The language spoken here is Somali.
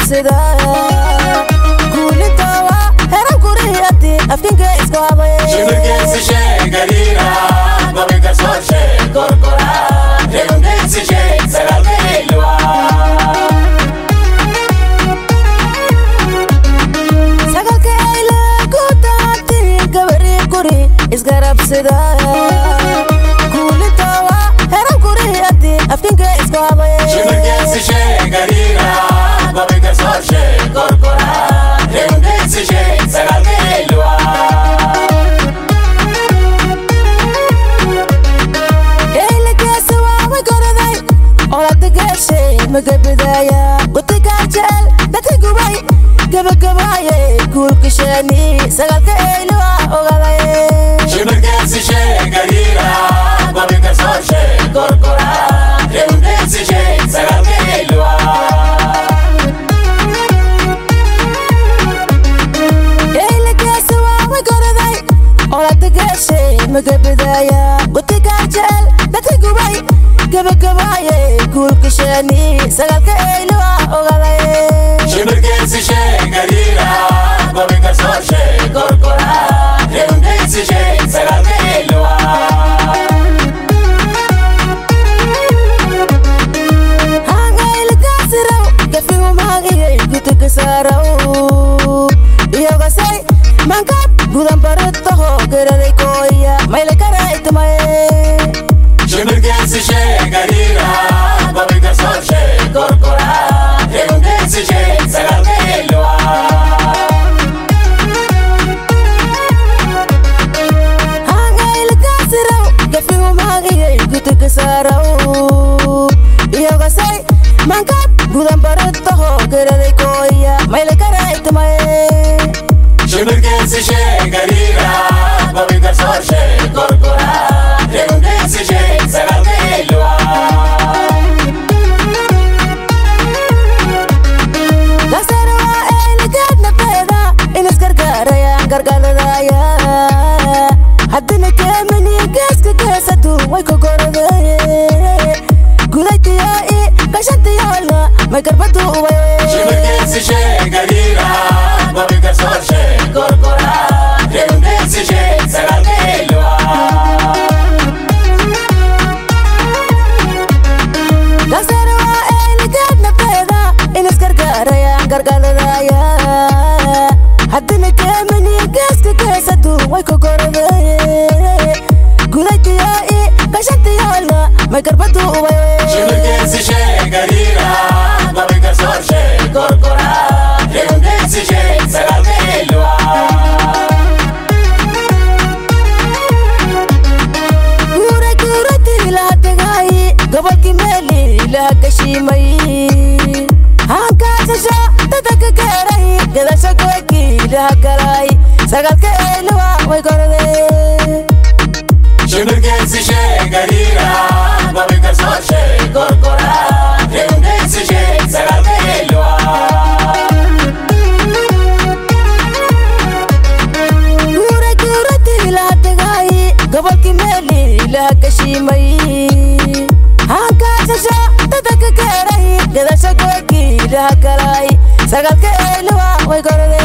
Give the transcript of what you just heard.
sida kulitawa heran kuriyati afkinga iskaway shimirgeesi sheegarira gobiga soo sheeg gorgora regungeesi sheeg sagalbeelwa sagalkeela kutaati gabari kuri isgarab sida kulitawa heran kuriyati afkinga iskaway shimirgeesi sheegarira gobiga soo sheeg gorgora regungeesi sheeg sagalbeelwa magabadaya qutikaajal dadkubay gabagabaye kulkishani sagalka eylwa ogaday shimirgeesi sheegarira gobiga soo sheeg gorgora regungeesi sheeg sagalbeelwa magabadaya qutikaajal dadkubay gabagabaye kulkishani sagalka eylwa ogaday shimirgeesi sheegarira gobiga soo sheeg gorgora regungeesi sheeg sagalbeelwa hangaylkaasiraw gafiumagiyay gutukasaraw iyogasay mankab gudan barataho garaday koya mayle karaytamaye shimirgeesi sheegarira gobiga soo sheeg gorgora regungeesi sheeg sagalbeelwa hangaylkaasiraw gafiumagiyay gutukasaraw iyogasay mankab gudan barataho garaday koya mayle karaytamaye shimirgeesi sheegarira gobiga soo sheeg gorgora regungeesi sheeg sagalbeelwa gasarwa eeligaadna beeda inisgargaarayaan gargaladaya haddina keemaniya geeska geesadu way kogoradeye gudaytiyo i gashantiyolna may garbadu ubaye shimirgeesi sheegarira gobiga soo sheeg gorgora regungeesi sheeg sagalbeelwa gasarwa eeligaadna beeda inisgargaarayaan gargaladaya haddina keemaniya geeska geesadu way kogoradeye gudaytiyo i gashantiyolna may garbadu ubaye shimirgeesi sheegarira gobiga soo sheeg gorgora regungeesi sheeg sagalbeelwa guurati lahadegay gobolki meeli lahakashimay hankaasasha dadaka gaaray gadasha gobolki lahagalay sagalka eylwa way gorade shimirgeesi sheegarira gobiga soo sheeg gorgora regungeesi sheeg sagalbeelwa guurati lahadegay gobolki meeli lahakashimay hankaasasha dadaka gaaray gadasha gobolki lahagalay sagalka eylwa way gorade